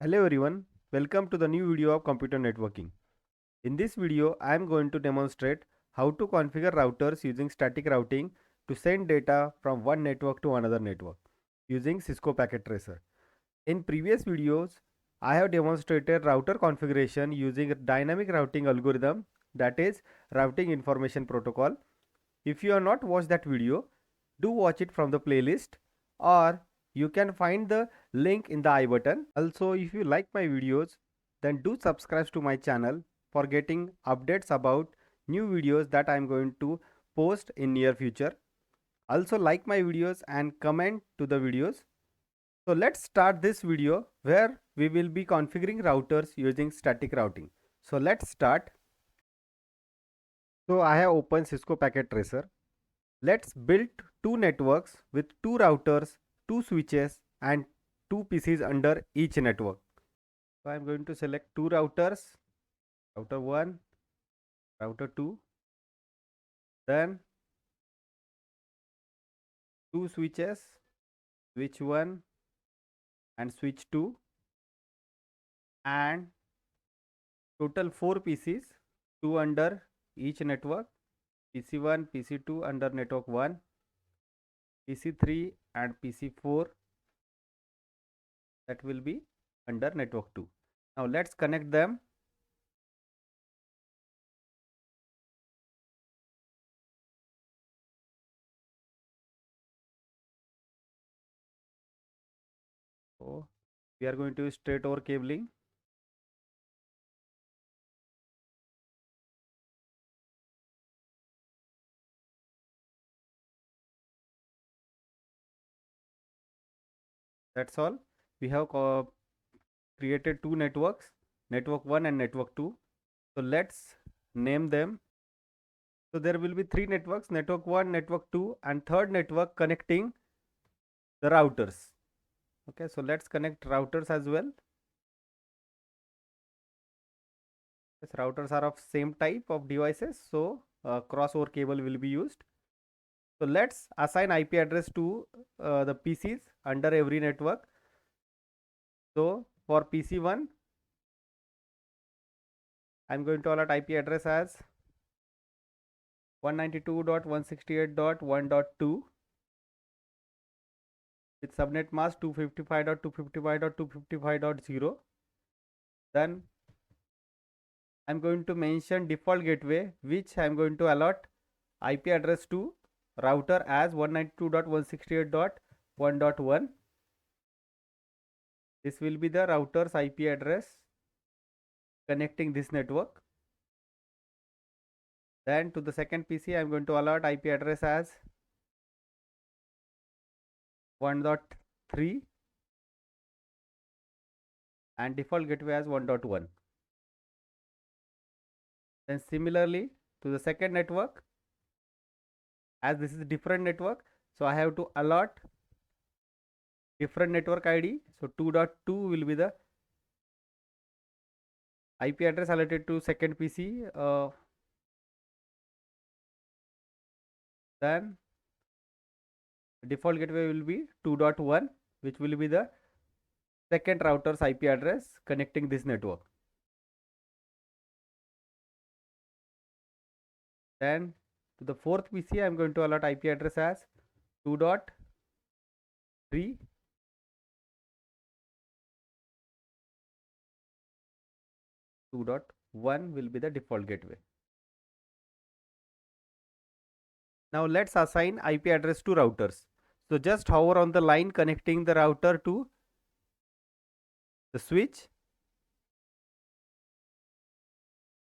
Hello everyone, welcome to the new video of computer networking. In this video, I am going to demonstrate how to configure routers using static routing to send data from one network to another network using Cisco Packet Tracer. In previous videos, I have demonstrated router configuration using a dynamic routing algorithm, that is routing information protocol. If you have not watched that video, do watch it from the playlist, or you can find the link in the I button. Also, if you like my videos, then do subscribe to my channel for getting updates about new videos that I am going to post in near future. Also like my videos and comment to the videos. So let's start this video where we will be configuring routers using static routing. So let's start. So I have opened Cisco Packet Tracer. Let's build two networks with two routers, two switches and two PCs under each network. So I'm going to select two routers, router 1, router 2, then two switches, switch 1 and switch 2, and total 4 PCs, 2 under each network, PC1, PC2 under network 1, PC3 and PC4 that will be under network 2. Now let's connect them. So we are going to use straight over cabling. That's all. We have created two networks, network 1 and network 2. So let's name them. So there will be three networks, network 1, network 2 and third network connecting the routers. Okay, so let's connect routers as well. Yes, routers are of same type of devices, so crossover cable will be used. So let's assign IP address to the PCs under every network. So for PC1, I'm going to allot IP address as 192.168.1.2 with subnet mask 255.255.255.0. Then I'm going to mention default gateway, which I'm going to allot IP address to router as 192.168.1.1. This will be the router's IP address connecting this network. Then to the second PC, I'm going to allot IP address as 1.3 and default gateway as 1.1. Then similarly to the second network, as this is a different network, so I have to allot different network ID. So 2.2 will be the IP address allotted to second PC. Then default gateway will be 2.1, which will be the second router's IP address connecting this network. Then to the fourth PC, I am going to allot IP address as 2.3. Two dot 1 will be the default gateway. Now let's assign IP address to routers. So just hover on the line connecting the router to the switch.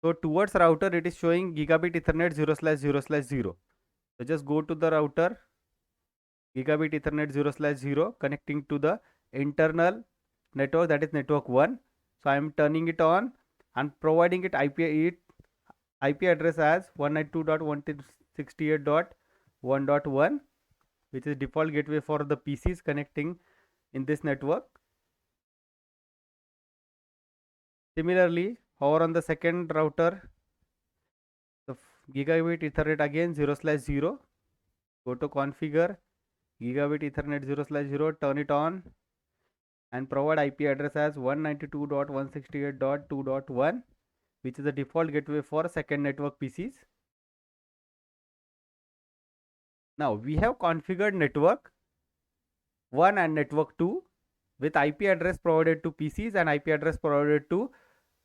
So towards router it is showing gigabit Ethernet 0/0/0. So just go to the router gigabit Ethernet 0/0 connecting to the internal network, that is network 1. So I am turning it on and providing it IP address as 192.168.1.1, which is default gateway for the PCs connecting in this network. Similarly, hover on the second router, the gigabit Ethernet again 0/0. Go to configure gigabit Ethernet 0/0, turn it on and provide IP address as 192.168.2.1, which is the default gateway for second network PCs. Now we have configured network 1 and network 2 with IP address provided to PCs and IP address provided to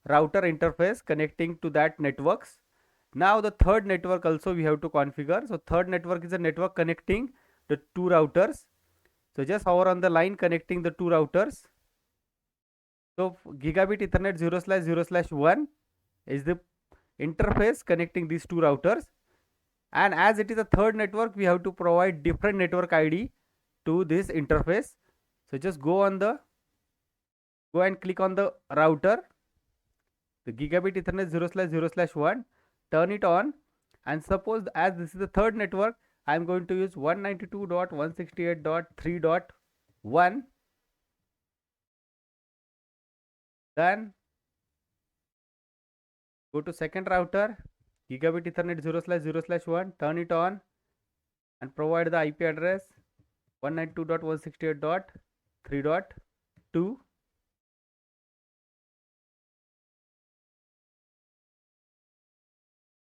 router interface connecting to that networks. Now the third network also we have to configure. So third network is a network connecting the two routers. So just hover on the line connecting the two routers. So gigabit Ethernet 0/0/1 is the interface connecting these two routers, and as it is a third network, we have to provide different network ID to this interface. So just go and click on the router, the gigabit Ethernet 0/0/1, turn it on, and suppose as this is the third network, I am going to use 192.168.3.1. Then go to second router, gigabit Ethernet 0/0/1, turn it on and provide the IP address 192.168.3.2.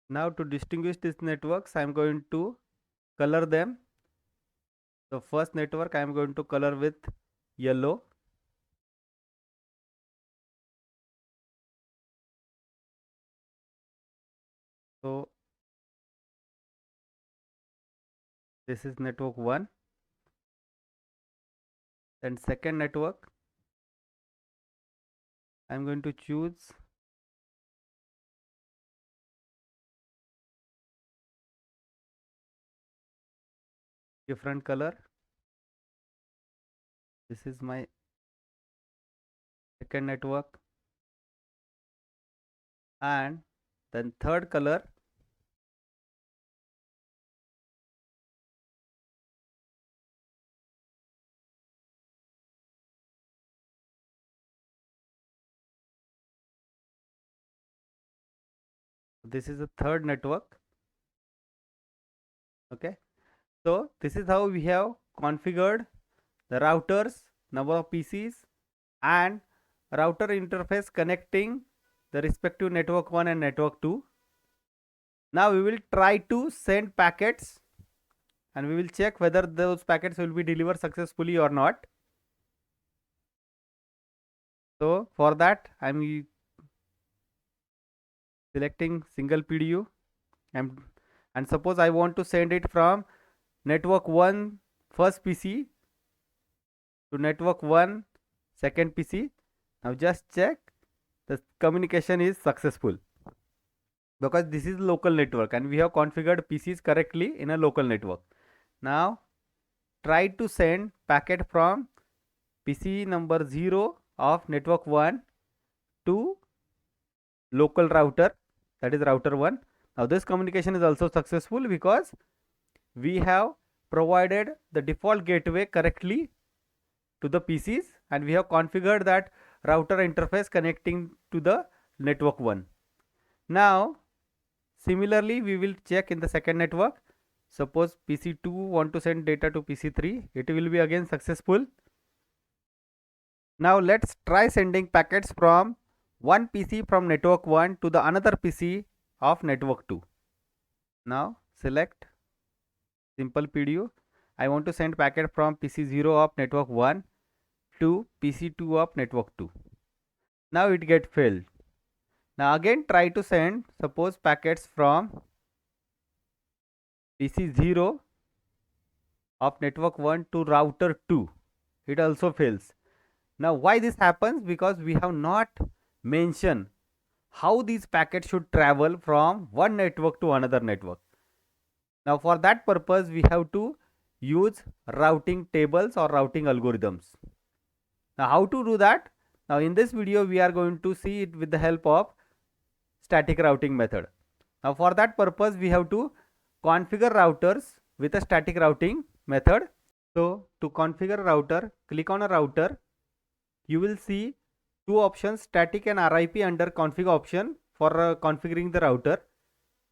Now to distinguish these networks, I am going to color them. The first network I am going to color with yellow. So this is network 1. Then second network, I am going to choose different color. This is my second network. And then third color, this is the third network. Okay, so this is how we have configured the routers, number of PCs, and router interface connecting the respective network 1 and network 2. Now we will try to send packets and we will check whether those packets will be delivered successfully or not. So for that I am selecting single PDU and suppose I want to send it from network 1 first PC to network 1 second PC. Now just check the communication is successful because this is local network and we have configured PCs correctly in a local network. Now try to send packet from PC number 0 of network 1 to local router, that is router 1. Now this communication is also successful because we have provided the default gateway correctly to the PCs and we have configured that router interface connecting to the network 1. Now similarly we will check in the second network. Suppose PC2 want to send data to PC3, it will be again successful. Now let's try sending packets from one PC from network 1 to the another PC of network 2. Now select simple PDU. I want to send packet from PC0 of network 1 to PC2 of network 2. Now it get failed. Now again try to send suppose packets from PC0 of network 1 to router 2. It also fails. Now why this happens? Because we have not mentioned how these packets should travel from one network to another network. Now for that purpose we have to use routing tables or routing algorithms. Now how to do that? Now in this video we are going to see it with the help of static routing method. Now for that purpose we have to configure routers with a static routing method. So to configure a router, click on a router. You will see two options, static and RIP under config option for configuring the router.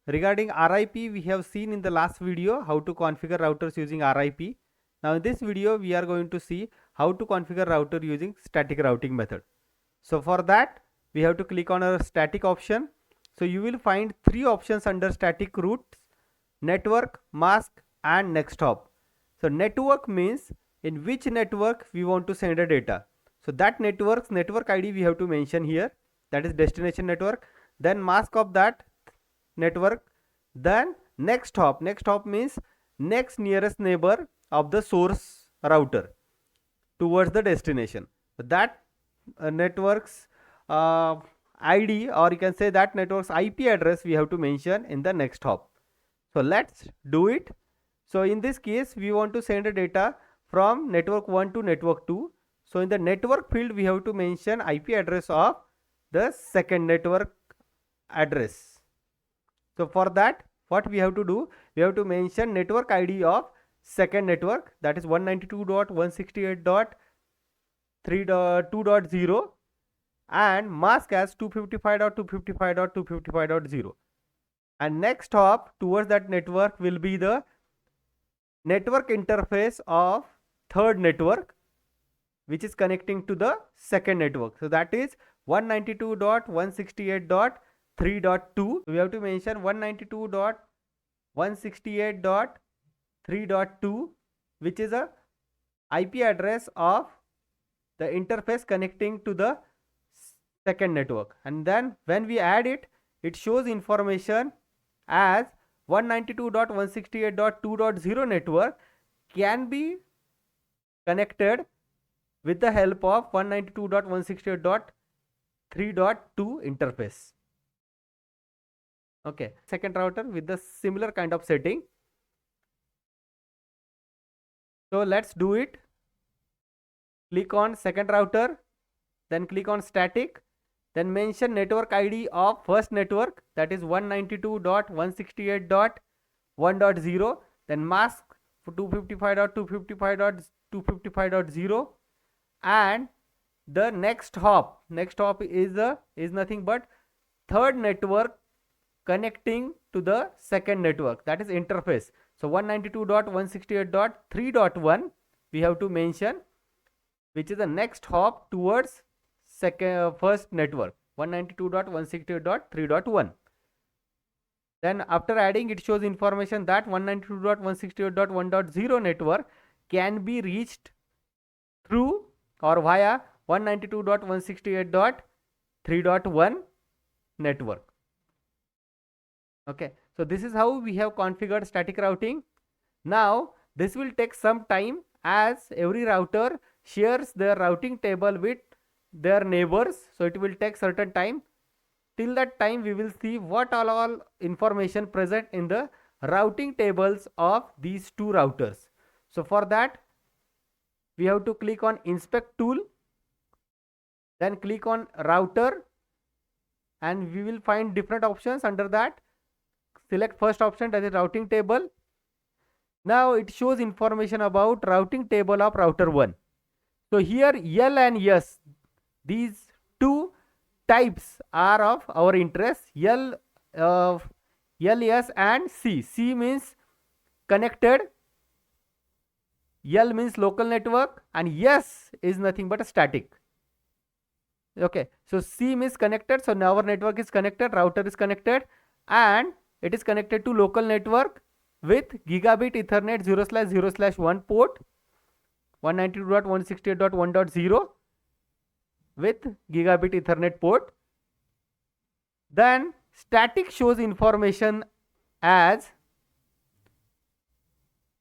Regarding RIP, we have seen in the last video how to configure routers using RIP. Now in this video we are going to see how to configure router using static routing method. So for that, we have to click on our static option. So you will find three options under static routes: network, mask and next hop. So network means in which network we want to send the data. So that network ID we have to mention here, that is destination network. Then mask of that network. Then next hop means next nearest neighbor of the source router towards the destination. So that network's ID, or you can say that network's IP address, we have to mention in the next hop. So let's do it. So in this case, we want to send the data from network 1 to network 2. So in the network field, we have to mention IP address of the second network address. So for that, what we have to do, we have to mention network ID of second network, that is 192.168.3.2.0, and mask as 255.255.255.0. And next hop towards that network will be the network interface of third network, which is connecting to the second network. So that is 192.168.3.2. We have to mention 192.168.3.2, which is a IP address of the interface connecting to the second network. And then when we add it, it shows information as 192.168.2.0 network can be connected with the help of 192.168.3.2 interface. Okay, second router with the similar kind of setting. So let's do it. Click on second router, then click on static, then mention network ID of first network, that is 192.168.1.0, then mask for 255.255.255.0, and the next hop is nothing but third network connecting to the second network, that is interface. So 192.168.3.1 we have to mention, which is the next hop towards first network, 192.168.3.1. Then after adding, it shows information that 192.168.1.0 network can be reached through or via 192.168.3.1 network. Okay, so this is how we have configured static routing. Now this will take some time, as every router shares their routing table with their neighbors, so it will take certain time. Till that time, we will see what all information present in the routing tables of these two routers. So for that, we have to click on inspect tool, then click on router, and we will find different options. Under that, select first option, that is routing table. Now it shows information about routing table of router 1. So here L and S, these two types are of our interest. L, S and C. C means connected, L means local network, and S is nothing but a static. Okay, so C means connected, so now our network is connected, router is connected, and it is connected to local network with gigabit Ethernet 0/0/1 port, 192.168.1.0 with gigabit Ethernet port. Then static shows information as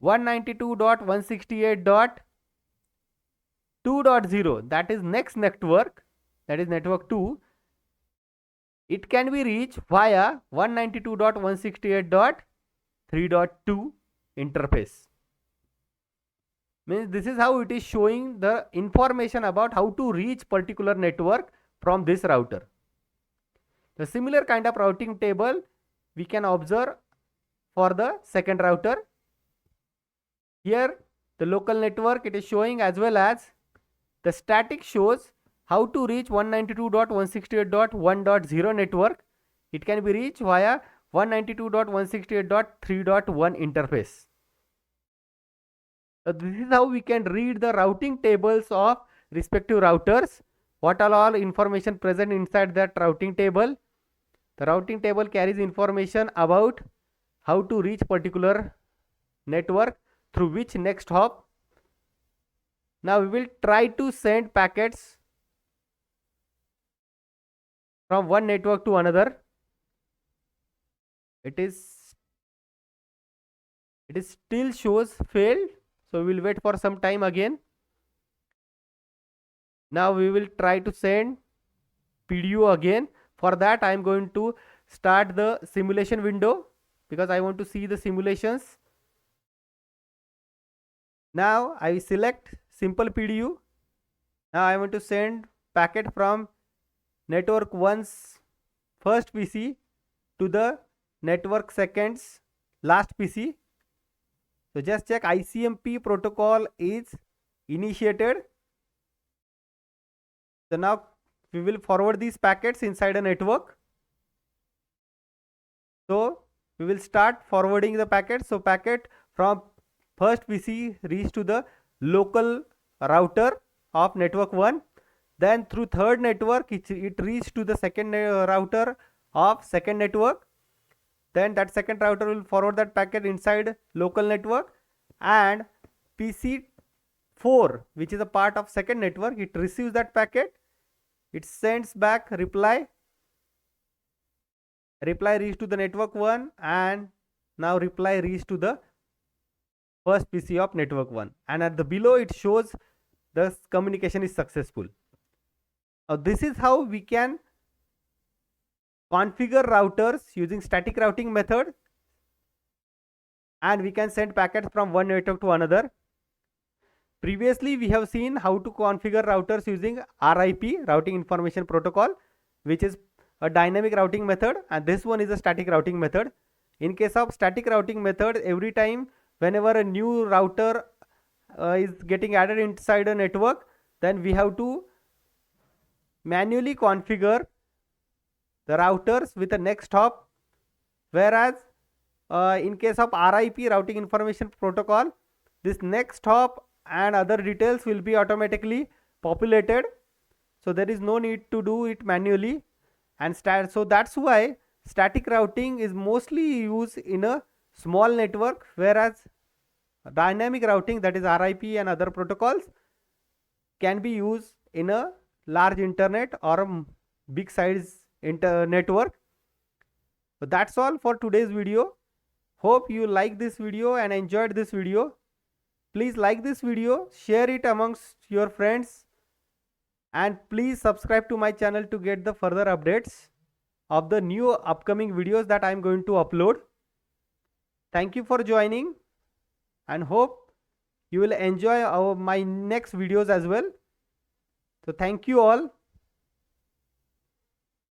192.168.2.0, that is next network, that is network 2. It can be reached via 192.168.3.2 interface. Means this is how it is showing the information about how to reach particular network from this router. The similar kind of routing table we can observe for the second router. Here the local network it is showing, as well as the static shows how to reach 192.168.1.0 network. It can be reached via 192.168.3.1 interface. So this is how we can read the routing tables of respective routers. What are all information present inside that routing table? The routing table carries information about how to reach particular network through which next hop. Now we will try to send packets from one network to another. It is still shows failed, so we will wait for some time again. Now we will try to send PDU again. For that I am going to start the simulation window because I want to see the simulations. Now I select simple PDU. Now I want to send packet from network 1's first PC to the network 2nd's last PC. So just check ICMP protocol is initiated. So now we will forward these packets inside a network. So we will start forwarding the packets. So packet from first PC reach to the local router of network 1. Then through third network it reach to the second router of second network. Then that second router will forward that packet inside local network, and PC 4, which is a part of second network, it receives that packet, it sends back reply reach to the network 1, and now reply reach to the first PC of network 1, and at the below it shows the communication is successful. Now this is how we can configure routers using static routing method, and we can send packets from one network to another. Previously we have seen how to configure routers using RIP, routing information protocol, which is a dynamic routing method, and this one is a static routing method. In case of static routing method, every time whenever a new router is getting added inside a network, then we have to manually configure the routers with a next hop, whereas in case of RIP, routing information protocol, this next hop and other details will be automatically populated, so there is no need to do it manually. And so that's why static routing is mostly used in a small network, whereas dynamic routing, that is RIP and other protocols, can be used in a large internet or a big size network. So that's all for today's video. Hope you like this video and enjoyed this video. Please like this video, share it amongst your friends, and please subscribe to my channel to get the further updates of the new upcoming videos that I am going to upload. Thank you for joining, and hope you will enjoy my next videos as well. So thank you all.